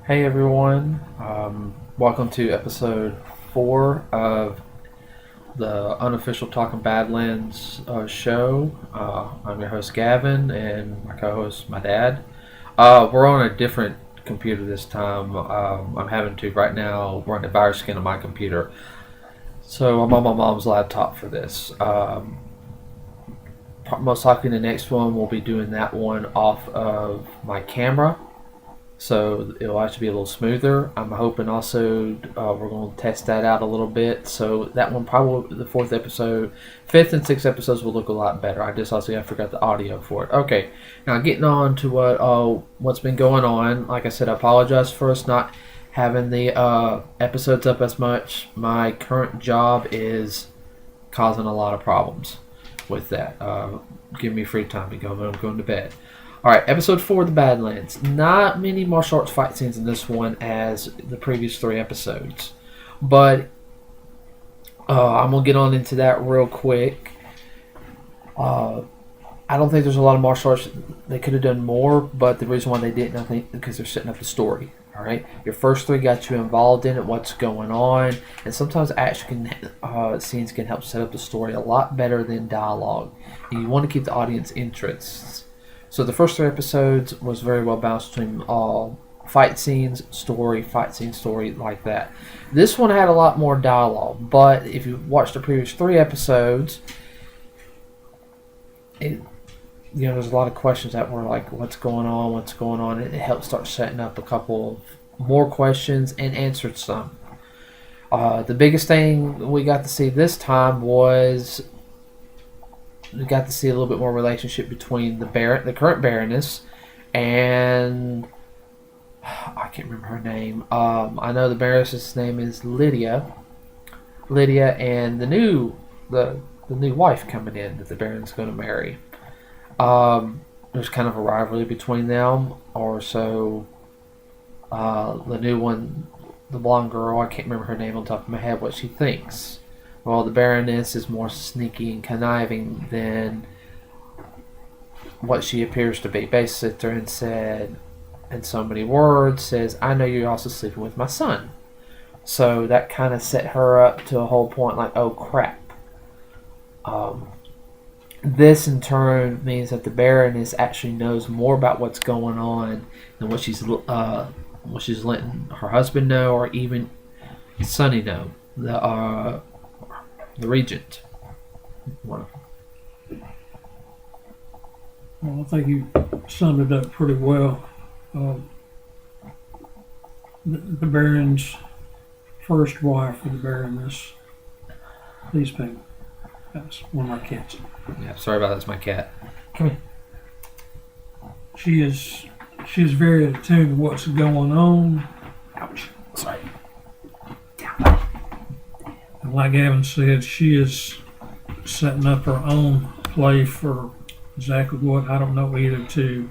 Hey everyone, welcome to episode 4 of the Unofficial Talking Badlands show. I'm your host Gavin, and my co-host, my dad. We're on a different computer this time. I'm having to right now run the virus scan on my computer, so I'm on my mom's laptop for this. Most likely, the next one we'll be doing that one off of my camera, so it'll actually be a little smoother. I'm hoping also we're going to test that out a little bit. So that one probably the fourth episode, fifth and sixth episodes will look a lot better. I just also forgot the audio for it. Okay, now getting on to what's been going on. Like I said, I apologize for us not having the episodes up as much. My current job is causing a lot of problems with that. Give me free time to go. I'm going to bed. Alright, episode 4 of the Badlands. Not many martial arts fight scenes in this one as the previous 3 episodes. But I'm going to get on into that real quick. I don't think there's a lot of martial arts. They could have done more, but the reason why they didn't, I think, because they're setting up the story. Alright, your first 3 got you involved in it, what's going on, and sometimes action scenes can help set up the story a lot better than dialogue. And you want to keep the audience interests. So the first 3 episodes was very well balanced between fight scenes, story, like that. This one had a lot more dialogue, but if you watched the previous 3 episodes, there's a lot of questions that were like, what's going on? It helped start setting up a couple of more questions and answered some. The biggest thing we got to see this time was we got to see a little bit more relationship between the current Baroness, and I can't remember her name. I know the Baroness's name is Lydia, and the new wife coming in that the Baron's going to marry. There's kind of a rivalry between them, or so. The new one, the blonde girl, I can't remember her name on top of my head. What she thinks. Well, the Baroness is more sneaky and conniving than what she appears to be. Basically, sit there and said, in so many words, says, I know you're also sleeping with my son. So that kind of set her up to a whole point like, oh crap. This in turn means that the Baroness actually knows more about what's going on than what she's letting her husband know, or even Sonny know. The regent. Well, I think you summed it up pretty well. The Baron's first wife of the Baroness. Please pay. That's one of my cats. Yeah, sorry about that. That's my cat. Come here. She is very attuned to what's going on. Ouch. Sorry. And like Gavin said, she is setting up her own play for exactly what, I don't know, either to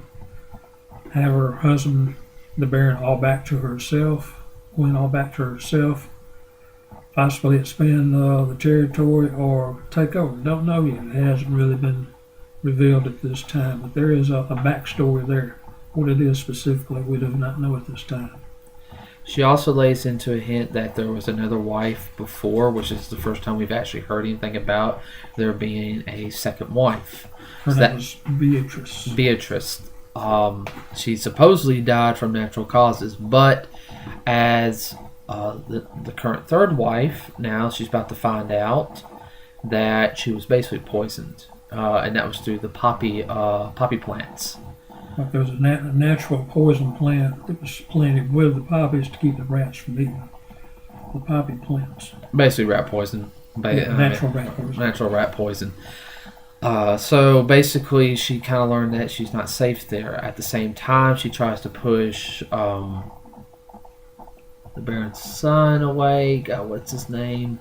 have her husband, the Baron, all back to herself, Queen all back to herself, possibly expand the territory or take over. Don't know yet. It hasn't really been revealed at this time, but there is a backstory there. What it is specifically, we do not know at this time. She also lays into a hint that there was another wife before, which is the first time we've actually heard anything about there being a second wife. Her name was Beatrice. She supposedly died from natural causes, but as the current third wife, now she's about to find out that she was basically poisoned, and that was through the poppy plants. Like there was a natural poison plant that was planted with the poppies to keep the rats from eating the poppy plants. Basically rat poison. Natural rat poison. Natural rat poison. So basically she kind of learned that she's not safe there. At the same time, she tries to push the Baron's son away. God, what's his name?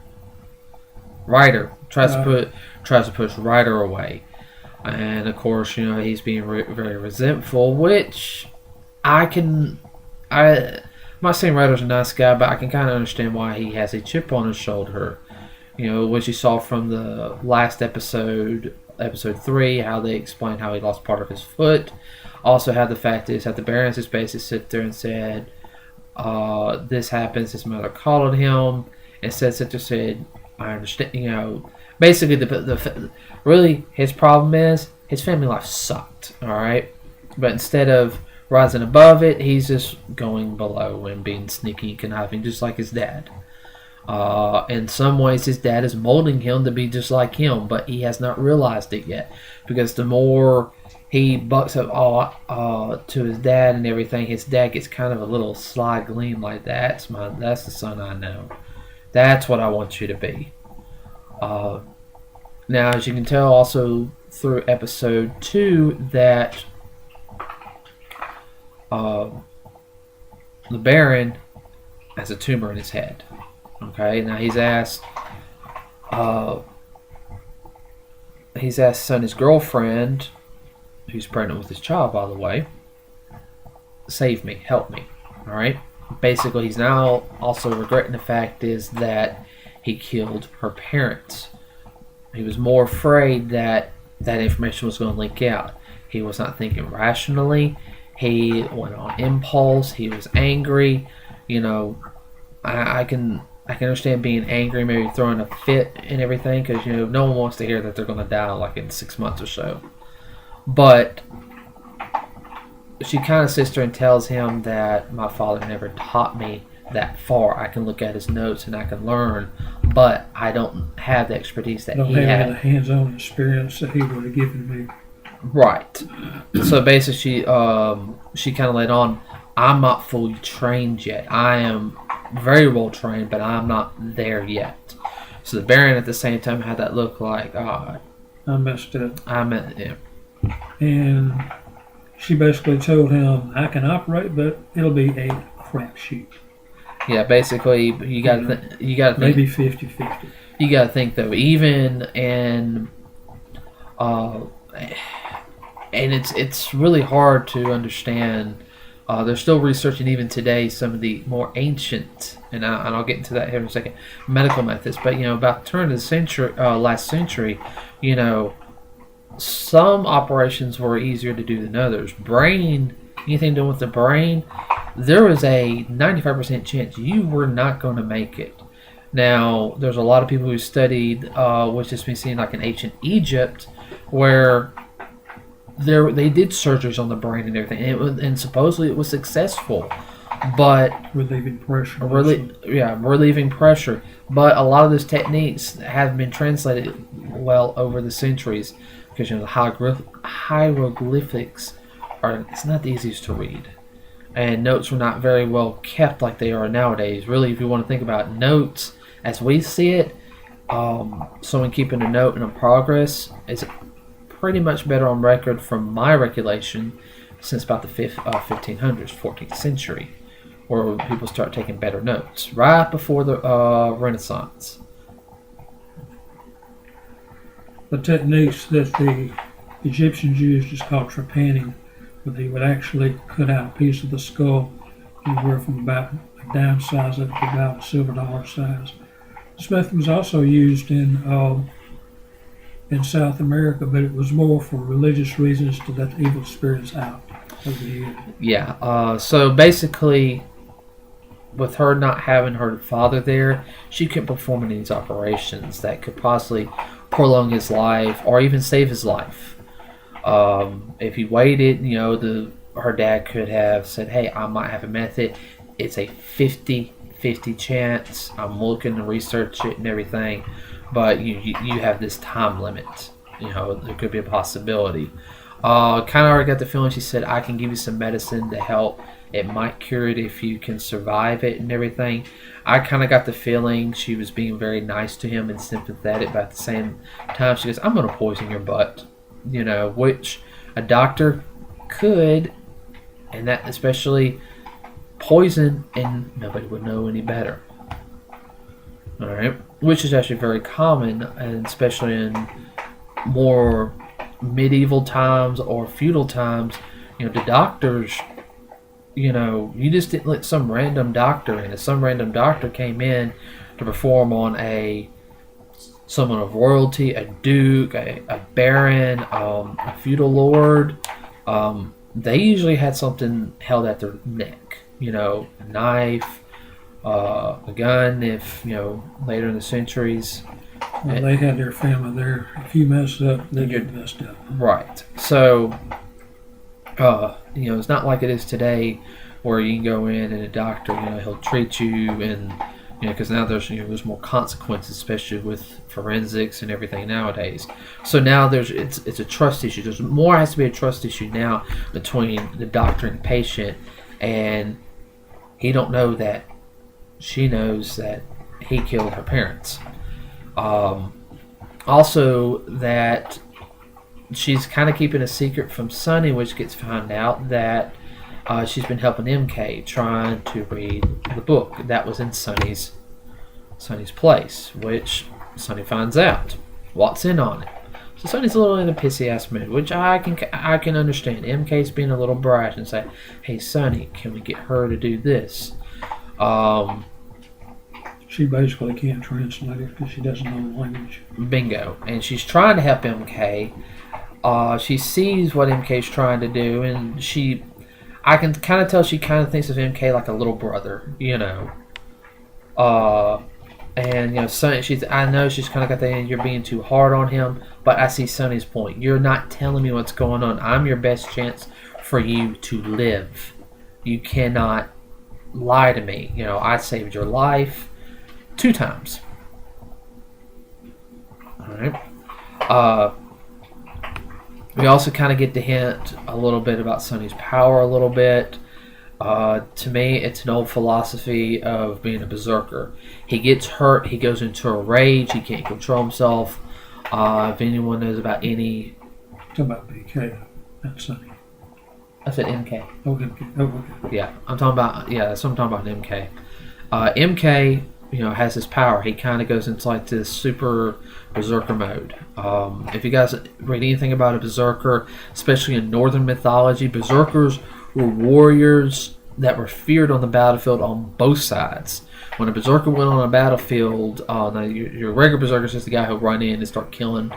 Ryder. Tries to push Ryder away. And of course, he's being very resentful, which I'm not saying Ryder's a nice guy, but I can kind of understand why he has a chip on his shoulder. What you saw from the last episode 3, how they explained how he lost part of his foot. Also, how the fact is that the Barons just basically sit there and said, This happens. His mother called him and said, I understand, basically really his problem is his family life sucked, all right? But instead of rising above it, he's just going below and being sneaky and conniving, just like his dad. In some ways, his dad is molding him to be just like him, but he has not realized it yet. Because the more he bucks up to his dad and everything, his dad gets kind of a little sly gleam like, that's the son I know. That's what I want you to be. Now, as you can tell also through episode 2, that the Baron has a tumor in his head. Okay, now he's asked Sonny's girlfriend, who's pregnant with his child, by the way, save me, help me. All right. Basically, he's now also regretting the fact is that he killed her parents. He was more afraid that that information was going to leak out. He was not thinking rationally. He went on impulse. He was angry. I can understand being angry, maybe throwing a fit and everything, because no one wants to hear that they're going to die like in 6 months or so. But she kind of sits there and tells him that my father never taught me that far. I can look at his notes and I can learn, but I don't have the expertise that he had. The hands-on experience that he would have given me. Right. So basically, she kind of laid on, I'm not fully trained yet. I am very well trained, but I'm not there yet. So the Baron at the same time had that look like, I messed up. Yeah. And she basically told him, I can operate, but it'll be a crapshoot. Yeah, basically, you got to think. Maybe 50-50. You got to think, though, even and it's really hard to understand. They're still researching even today some of the more ancient, and I'll get into that here in a second, medical methods. But about the turn of the century, last century, some operations were easier to do than others. Anything doing with the brain, there was a 95% chance you were not going to make it. Now, there's a lot of people who studied, which has been seen like in ancient Egypt, where they did surgeries on the brain and everything, and supposedly it was successful, but relieving pressure. Relieving pressure. But a lot of those techniques have been translated well over the centuries, because the hieroglyphics it's not the easiest to read, and notes were not very well kept like they are nowadays. Really, if you want to think about notes as we see it, someone keeping a note and a progress is pretty much better on record from my recollection since about the 1500s, 14th century, where people start taking better notes, right before the Renaissance. The techniques that the Egyptians used is called trepanning, where they would actually cut out a piece of the skull anywhere from about a dime size up to about a silver dollar size. This method was also used in South America, but it was more for religious reasons, to let the evil spirits out of the head. Yeah, so basically, with her not having her father there, she couldn't perform any of these operations that could possibly prolong his life or even save his life. If he waited, her dad could have said, hey, I might have a method. It's a 50-50 chance. I'm looking to research it and everything. But you have this time limit. There could be a possibility. Kind of already got the feeling she said, I can give you some medicine to help. It might cure it if you can survive it and everything. I kind of got the feeling she was being very nice to him and sympathetic, but at the same time she goes, I'm going to poison your butt. Which a doctor could, and that especially poison, and nobody would know any better. Alright? Which is actually very common, and especially in more medieval times or feudal times. The doctors, you just didn't let some random doctor in. If some random doctor came in to perform on someone of royalty, a duke, a baron, a feudal lord, they usually had something held at their neck. a knife, a gun. If later in the centuries, Well, they had their family there. If you mess up, they You're- get messed up. right. So, it's not like it is today, where you can go in and a doctor, he'll treat you, and because now there's more consequences, especially with forensics and everything nowadays. So now it's a trust issue. There's more has to be a trust issue now between the doctor and patient, and he don't know that she knows that he killed her parents. Also, that she's kind of keeping a secret from Sonny, which gets found out that she's been helping MK trying to read the book that was in Sonny's place, which Sonny finds out. Walks in on it. So Sonny's a little in a pissy ass mood, which I can understand. MK's being a little brash and say, "Hey Sonny, can we get her to do this?" She basically can't translate it because she doesn't know the language. Bingo. And she's trying to help MK. She sees what MK's trying to do, and I can kind of tell she kind of thinks of MK like a little brother, And Sonny, I know she's kind of got that. You're being too hard on him, but I see Sonny's point. You're not telling me what's going on. I'm your best chance for you to live. You cannot lie to me. I saved your life 2 times. All right. We also kind of get the hint a little bit about Sonny's power a little bit. To me, it's an old philosophy of being a berserker. He gets hurt, he goes into a rage, he can't control himself. If anyone knows about any... Talking about BK, not Sonny. I said MK. Oh, MK. Oh, okay. Yeah, I'm talking about... Yeah, that's what I'm talking about, MK. MK, has his power. He kind of goes into like this super berserker mode. If you guys read anything about a berserker, especially in northern mythology, berserkers were warriors that were feared on the battlefield on both sides. When a berserker went on a battlefield, now your regular berserker is just the guy who'll run in and start killing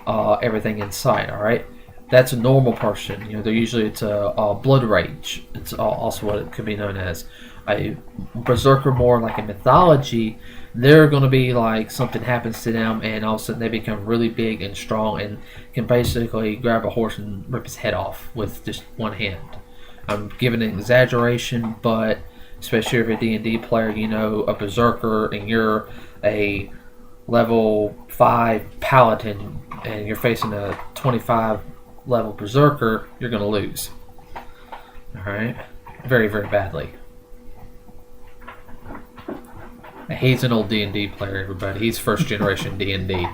everything in sight. All right, that's a normal person. It's a blood rage. It's also what it could be known as. A berserker, more like in mythology, they're going to be like something happens to them, and all of a sudden they become really big and strong, and can basically grab a horse and rip his head off with just one hand. I'm giving an exaggeration, but especially if you're a D&D player, a berserker, and you're a level 5 paladin, and you're facing a 25 level berserker, you're going to lose. Alright? Very, very badly. He's an old D&D player, everybody. He's first generation D&D.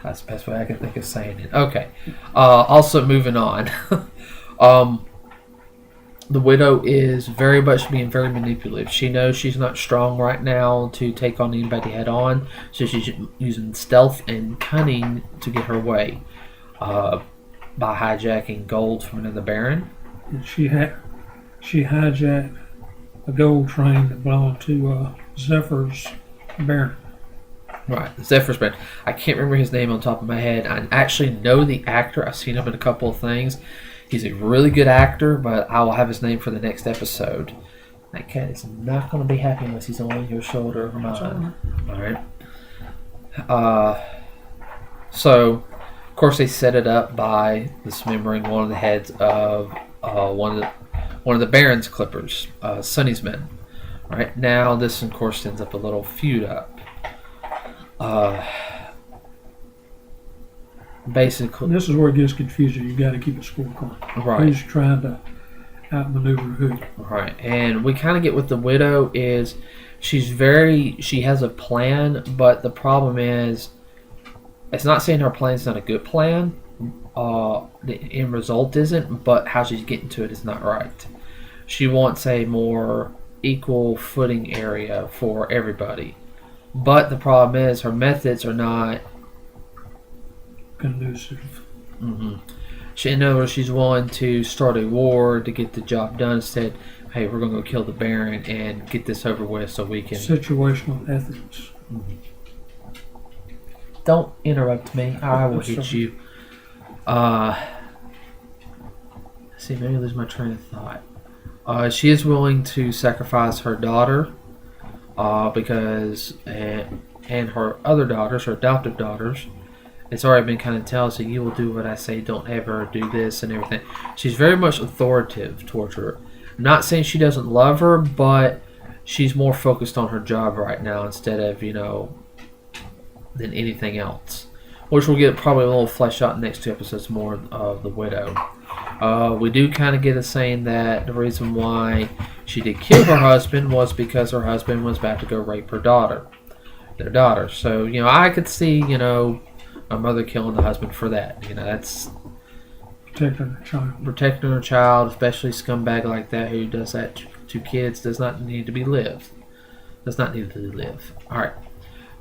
That's the best way I can think of saying it. Okay. Also, moving on. The widow is very much being very manipulative. She knows she's not strong right now to take on anybody head on, so she's using stealth and cunning to get her way by hijacking gold from another baron. And she hijacked a gold train that belonged to Zephyr's baron. Right, Zephyr's baron. I can't remember his name on top of my head. I actually know the actor. I've seen him in a couple of things. He's a really good actor, but I will have his name for the next episode. That cat is not going to be happy unless he's on your shoulder or mine. Alright. So, of course, they set it up by dismembering one of the heads of one of the Baron's clippers, Sonny's men. Alright, now this, of course, sends up a little feud up. Basically, this is where it gets confusing. You got to keep a scorecard. Right. Who's trying to outmaneuver who? Right, and we kind of get with the widow is she has a plan, but the problem is it's not saying her plan's not a good plan. The end result isn't, but how she's getting to it is not right. She wants a more equal footing area for everybody, but the problem is her methods are not conducive. Mm-hmm. In other words, she's willing to start a war to get the job done. Instead, hey, we're going to go kill the Baron and get this over with so we can... Situational ethics. Mm-hmm. Don't interrupt me. I will hit you. see, maybe I lose my train of thought. She is willing to sacrifice her daughter because and her other daughters, her adopted daughters. It's already been kind of told, so you will do what I say, don't ever do this and everything. She's very much authoritative towards her. I'm not saying she doesn't love her, but she's more focused on her job right now instead of, than anything else. Which we'll get probably a little flesh out in the next 2 episodes more of the widow. We do kind of get a saying that the reason why she did kill her husband was because her husband was about to go rape their daughter. So, I could see, a mother killing the husband for that. That's protecting her child, especially a scumbag like that who does that to kids does not need to be lived. All right.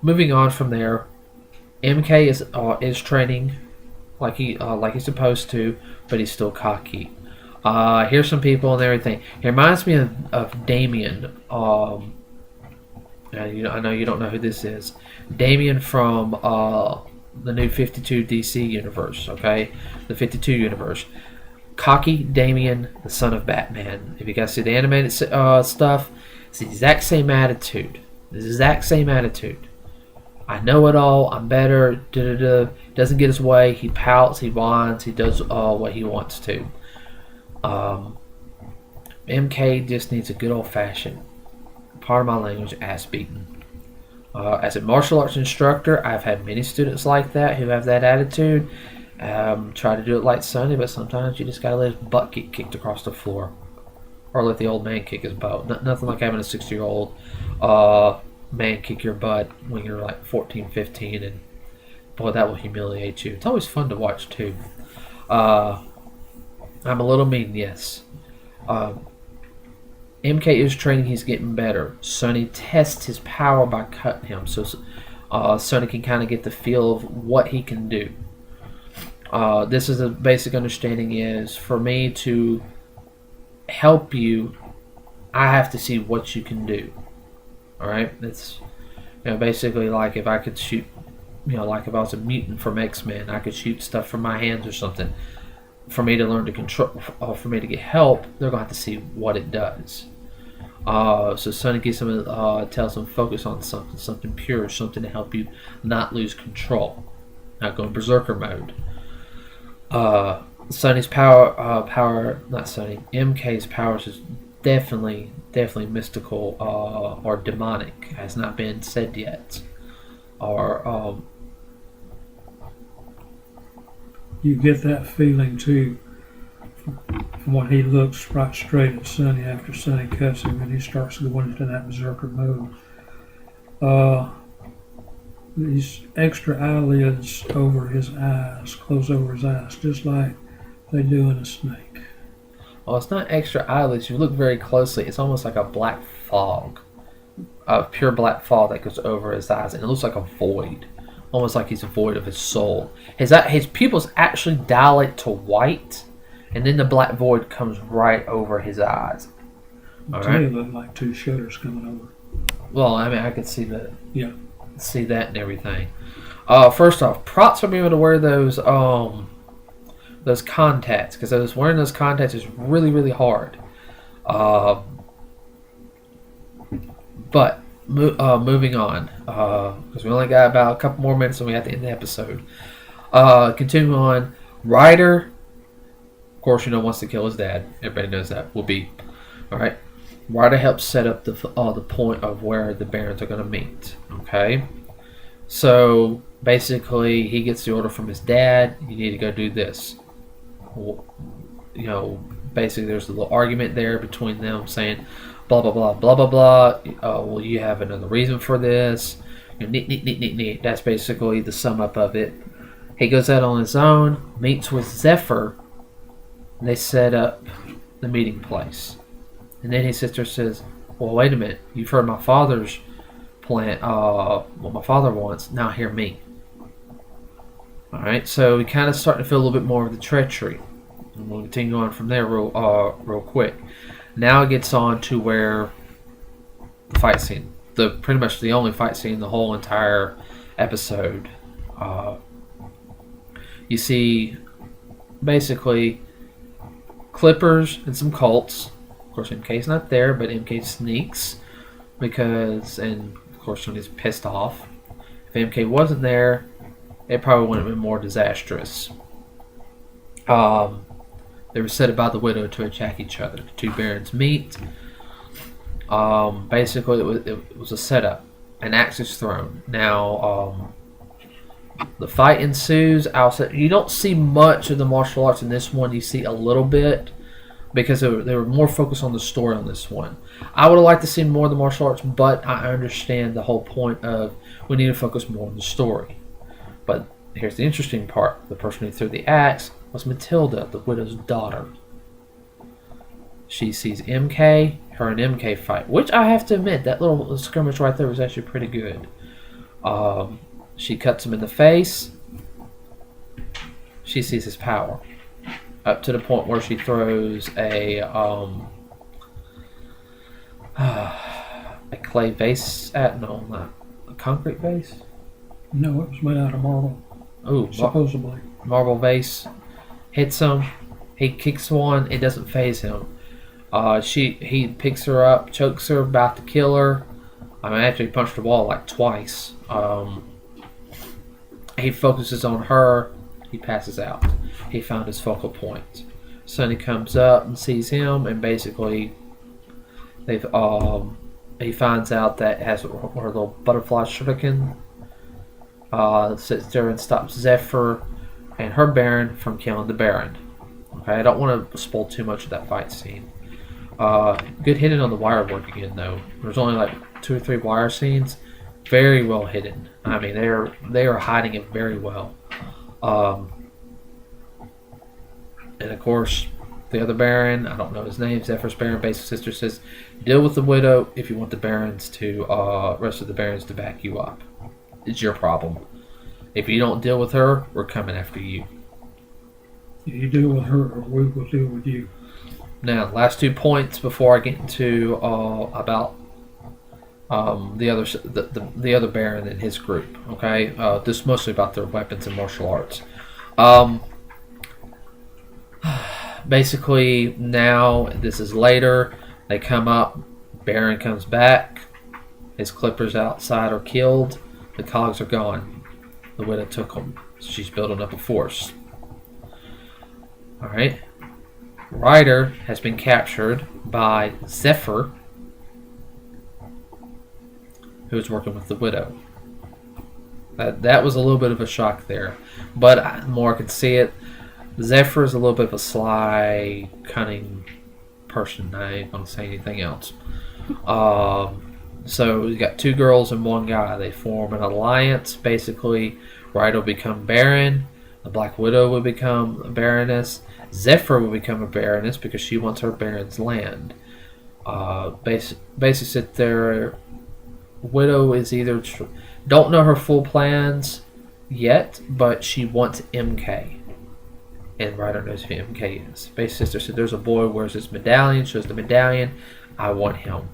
Moving on from there, MK is training like he's supposed to, but he's still cocky. Here's some people and everything. It reminds me of Damien. I know you don't know who this is. Damien from the new 52 DC universe. Okay, the 52 universe. Cocky Damien, the son of Batman. If you guys see the animated stuff, it's the exact same attitude. I know it all. I'm better. Doesn't get his way. He pouts. He whines. He does what he wants to. MK just needs a good old fashioned, pardon my language, ass beating. As a martial arts instructor, I've had many students like that who have that attitude. Try to do it like Sonny, but sometimes you just gotta let his butt get kicked across the floor, or let the old man kick his butt. Nothing like having a 60-year-old man kick your butt when you're like 14, 15, and boy, that will humiliate you. It's always fun to watch too. I'm a little mean, yes. MK is training, he's getting better. Sonny tests his power by cutting him, so Sonny can kind of get the feel of what he can do. This is a basic understanding is, for me to help you, I have to see what you can do. Alright? It's basically like if I could shoot, like if I was a mutant from X-Men, I could shoot stuff from my hands or something. For me to learn to control, for me to get help, they're going to have to see what it does. So Sonny gets him, tells him focus on something pure, something to help you not lose control, not go in berserker mode. Sonny's MK's powers is definitely mystical or demonic, has not been said yet, or you get that feeling too from when he looks right straight at Sonny after Sonny cuts him and he starts going into that berserker mode. These extra eyelids over his eyes, close over his eyes, just like they do in a snake. Well, it's not extra eyelids. You look very closely. It's almost like a black fog, a pure black fog that goes over his eyes, and it looks like a void, almost like he's a void of his soul. His pupils actually dilate to white, and then the black void comes right over his eyes. They look like two shutters coming over. Well, I mean, I could see that. Yeah. See that and everything. First off, props for being able to wear those contacts, because wearing those contacts is really, really hard. But moving on, because we only got about a couple more minutes and we have to end the episode. Continuing on, Ryder, of course, wants to kill his dad. Everybody knows that. Will be all right. Ryder helps set up the point of where the Barons are going to meet. Okay, so basically, he gets the order from his dad. You need to go do this. Basically, there's a little argument there between them saying, blah blah blah blah blah blah. Well, you have another reason for this. Neat. That's basically the sum up of it. He goes out on his own, meets with Zephyr, and they set up the meeting place. And then his sister says, well, wait a minute. You've heard my father's plan, what my father wants. Now hear me. Alright, so we kind of starting to feel a little bit more of the treachery. And we'll continue on from there real quick. Now it gets on to where the fight scene. Pretty much the only fight scene in the whole entire episode. You see, basically, clippers and some Colts. Of course, MK's not there, but MK sneaks and of course, when he's pissed off. If MK wasn't there, it probably would have been more disastrous. They were set about the widow to attack each other. The two barons meet. Basically, it was a setup. An axe is thrown. Now, the fight ensues. You don't see much of the martial arts in this one. You see a little bit because they were more focused on the story on this one. I would have liked to see more of the martial arts, but I understand the whole point of we need to focus more on the story. But here's the interesting part. The person who threw the axe was Matilda, the widow's daughter. She sees MK, her and MK fight, which I have to admit, that little skirmish right there was actually pretty good. She cuts him in the face. She sees his power. Up to the point where she throws a clay vase at, no, not a concrete vase. No, it was made out of marble. Oh, supposedly. Marble vase. Hits him. He kicks one. It doesn't faze him. He picks her up, chokes her, about to kill her. After he punched the wall like twice. He focuses on her. He passes out. He found his focal point. Sonny comes up and sees him, and basically, he finds out that it has her little butterfly shuriken. Sits there and stops Zephyr and her Baron from killing the Baron. Okay, I don't want to spoil too much of that fight scene. Good hitting on the wire work again, though. There's only like 2 or 3 wire scenes. Very well hidden. They are hiding it very well. And of course, the other Baron, I don't know his name, Zephyr's Baron, basic sister says, deal with the widow if you want the Barons to, rest of the Barons to back you up. It's your problem. If you don't deal with her, we're coming after you. You deal with her, or we will deal with you. Now, last 2 points before I get into about the other Baron and his group. Okay, this is mostly about their weapons and martial arts. Basically, now this is later. They come up. Baron comes back. His clippers outside are killed. The cogs are gone. The widow took them. She's building up a force. Alright. Ryder has been captured by Zephyr, who is working with the widow. That was a little bit of a shock there. But the more I could see it, Zephyr is a little bit of a sly, cunning person. I ain't going to say anything else. So you got 2 girls and 1 guy. They form an alliance. Basically, Ryder will become Baron. The Black Widow will become a Baroness. Zephyr will become a Baroness because she wants her Baron's land. Basically, sit there. Widow is either don't know her full plans yet, but she wants MK. And Ryder knows who MK is. Base sister said, "There's a boy who wears this medallion. Shows the medallion. I want him.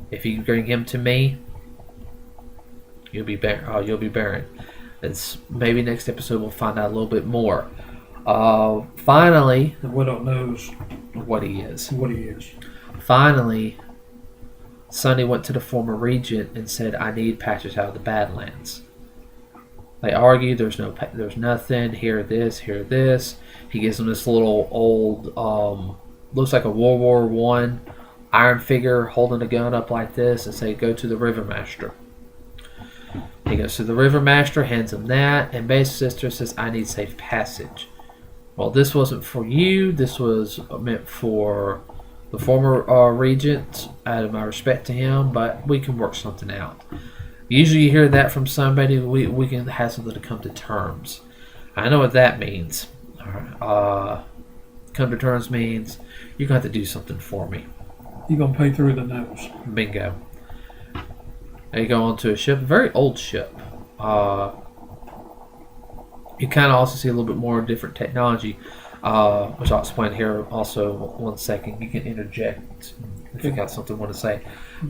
If you bring him to me, you'll be Baron." It's maybe next episode we'll find out a little bit more. Finally, the widow knows what he is. Finally, Sonny went to the former regent and said, "I need patches out of the Badlands." They argue. There's nothing. Here this. He gives them this little old, looks like a World War I iron figure holding a gun up like this, and say, "Go to the River Master." He goes to the River Master, hands him that, and Base Sister says, "I need safe passage." Well, this wasn't for you. This was meant for the former regent, out of my respect to him, but we can work something out. Usually you hear that from somebody, we can have something to come to terms. I know what that means. Come to terms means you're going to have to do something for me. You're going to pay through the nose. Bingo. They go onto a ship, a very old ship. You kind of also see a little bit more different technology, which I'll explain here also 1 second. You can interject if you got something you want to say.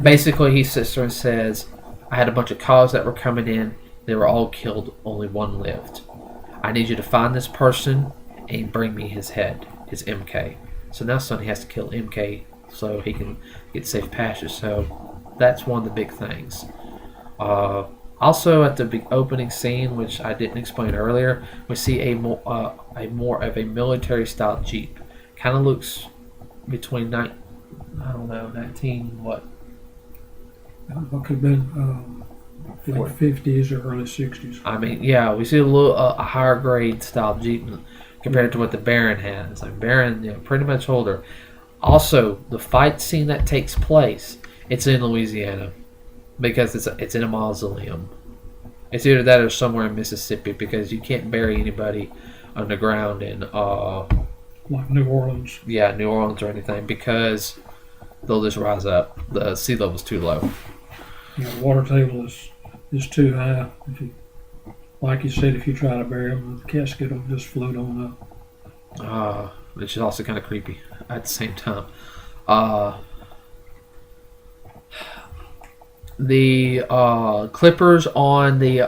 Basically, he sits there and says, "I had a bunch of cogs that were coming in. They were all killed. Only 1 lived. I need you to find this person and bring me his head, his MK." So now Sonny has to kill MK so he can get safe passage. So that's one of the big things. Uh, Also, at the big opening scene, which I didn't explain earlier, we see a more of a military style Jeep. Kind of looks between I don't know, 19 what? What could have been late 50s or early 60s. I mean, yeah, we see a higher grade style Jeep compared to what the Baron has. Like Baron, pretty much older. Also, the fight scene that takes place, it's in Louisiana because it's in a mausoleum. It's either that or somewhere in Mississippi because you can't bury anybody underground in like New Orleans. Yeah, New Orleans or anything because they'll just rise up. The sea level's too low. Yeah, the water table is too high. Like you said, if you try to bury them, the casket will just float on up. Which is also kind of creepy at the same time. The Clippers on the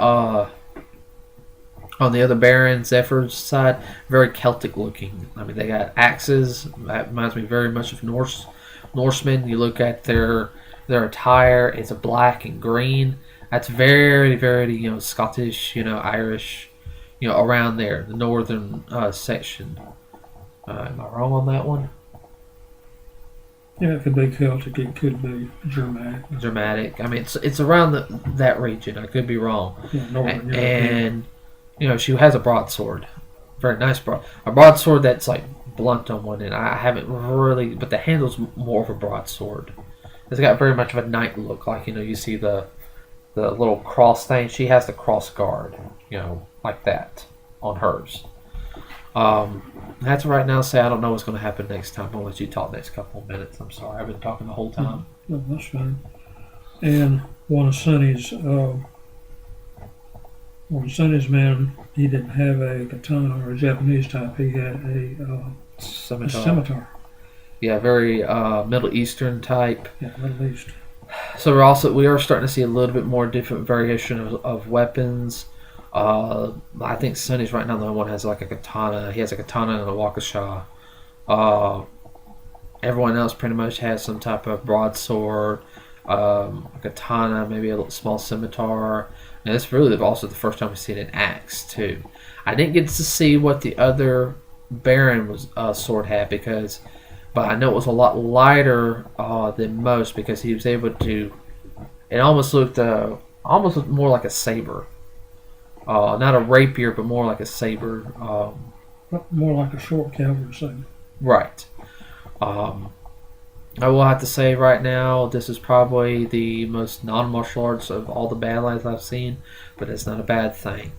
other Baron Zephyr's side, very Celtic looking. I mean, they got axes. That reminds me very much of Norsemen. You look at their attire; it's a black and green. That's very, very Scottish, Irish, around there, the northern section. Am I wrong on that one? Yeah, it could be Celtic. It could be Germanic. Dramatic. I mean, it's around that region. I could be wrong. Yeah, Northern And she has a broadsword, very nice a broadsword that's like blunt on one end. I haven't really, but the handle's more of a broadsword. It's got very much of a knight look. Like you see the little cross thing. She has the cross guard, like that on hers. That's right now. Say I don't know what's going to happen next time. I'll let you talk next couple of minutes. I'm sorry, I've been talking the whole time. No, that's fine. And one of Sonny's men, he didn't have a katana or a Japanese type. He had a scimitar. Yeah, very Middle Eastern type. Yeah, Middle East. So we are starting to see a little bit more different variation of weapons. I think Sonny's right now the only one has like a katana. He has a katana and a waukesha. Everyone else pretty much has some type of broadsword, a katana, maybe a small scimitar. And it's really also the first time we've seen an axe too. I didn't get to see what the other Baron sword had but I know it was a lot lighter than most because he was able to. It almost looked more like a saber. Not a rapier, but more like a saber. More like a short cavalry saber. Right. I will have to say right now, this is probably the most non-martial arts of all the Badlands I've seen, but it's not a bad thing.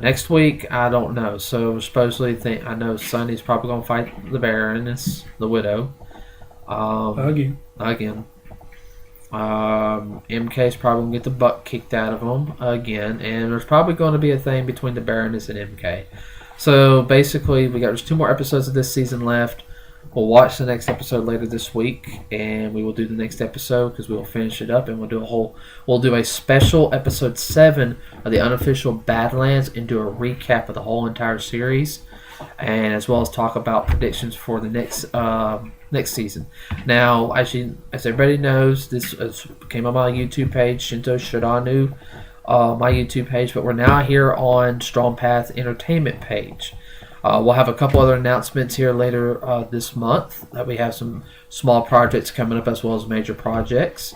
Next week, I don't know. So supposedly, I know Sonny's probably going to fight the Baroness, the widow. Again. MK's probably going to get the butt kicked out of him again, and there's probably going to be a thing between the Baroness and MK. So basically, there's 2 more episodes of this season left. We'll watch the next episode later this week, and we will do the next episode because we will finish it up, and we'll do a special episode 7 of the Unofficial Badlands and do a recap of the whole entire series, and as well as talk about predictions for the next season. Now, as everybody knows, this came on my YouTube page, Shinto Shiranu, my YouTube page, but we're now here on Strong Path Entertainment page. We'll have a couple other announcements here later this month that we have some small projects coming up as well as major projects.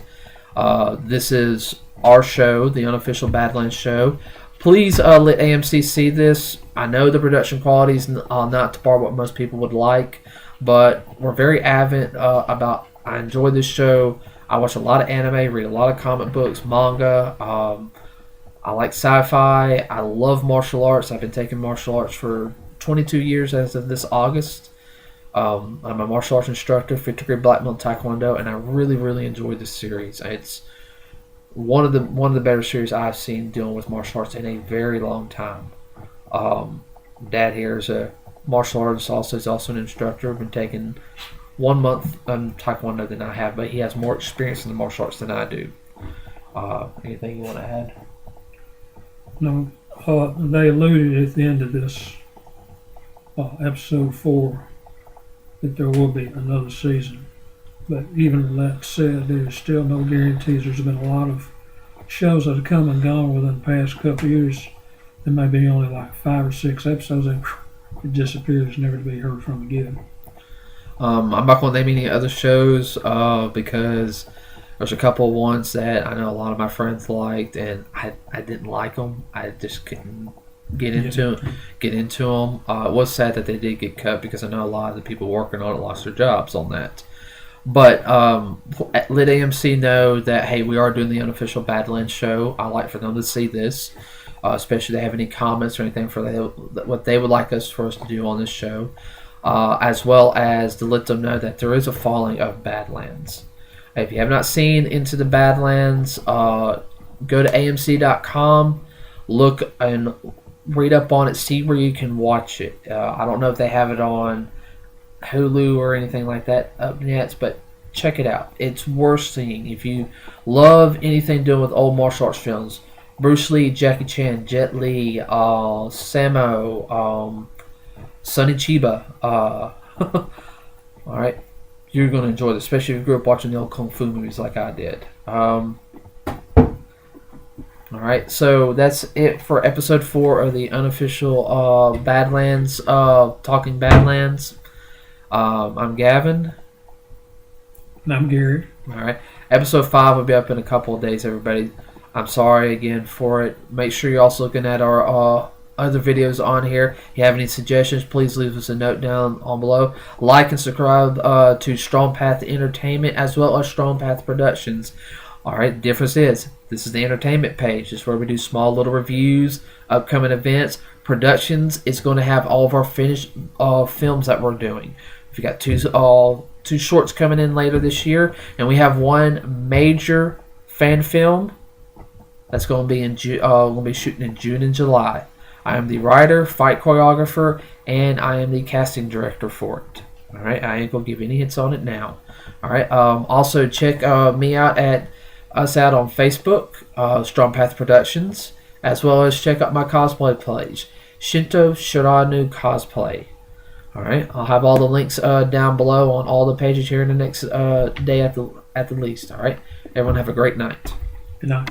This is our show, the Unofficial Badlands Show. Please let AMC see this. I know the production quality is not to par what most people would like, but we're very avid about. I enjoy this show. I watch a lot of anime, read a lot of comic books, manga. I like sci-fi. I love martial arts. I've been taking martial arts for 22 years as of this August. I'm a martial arts instructor, 5th degree black belt Taekwondo, and I really, really enjoy this series. It's one of the better series I've seen dealing with martial arts in a very long time. Dad here is a martial artist, he's also an instructor. I've been taking 1 month Taekwondo than I have, but he has more experience in the martial arts than I do. Anything you want to add? No, they alluded at the end of this episode 4 that there will be another season. But even with that said, there's still no guarantees. There's been a lot of shows that have come and gone within the past couple of years. There may be only like 5 or 6 episodes and it disappears, never to be heard from again. I'm not going to name any other shows because there's a couple of ones that I know a lot of my friends liked, and I didn't like them. I just couldn't get into them. It was sad that they did get cut because I know a lot of the people working on it lost their jobs on that. But let AMC know that, hey, we are doing the unofficial Badlands show. I like for them to see this, especially if they have any comments or anything for what they would like us for us to do on this show, as well as to let them know that there is a falling of Badlands. If you have not seen Into the Badlands, go to AMC.com, look and read up on it, see where you can watch it. I don't know if they have it on Hulu or anything like that up yet, but check it out. It's worth seeing. If you love anything doing with old martial arts films, Bruce Lee, Jackie Chan, Jet Li, Sammo, Sonny Chiba, alright, you're going to enjoy this, especially if you grew up watching the old Kung Fu movies like I did. Alright, so that's it for episode 4 of the unofficial Badlands, Talking Badlands. I'm Gavin. And I'm Gary. Alright, episode 5 will be up in a couple of days, everybody. I'm sorry again for it. Make sure you're also looking at our other videos on here. If you have any suggestions, please leave us a note down on below. Like and subscribe to Strong Path Entertainment as well as Strong Path Productions. Alright, the difference is this is the entertainment page. This is where we do small little reviews, upcoming events. Productions is going to have all of our finished films that we're doing. We've got two shorts coming in later this year, and we have one major fan film that's going to be shooting in June and July. I am the writer, fight choreographer, and I am the casting director for it. All right, I ain't gonna give any hints on it now. All right. Also check me out at us out on Facebook, Strong Path Productions, as well as check out my cosplay page, Shinto Shiranu Cosplay. All right, I'll have all the links down below on all the pages here in the next day at the least. All right, everyone have a great night. Good night.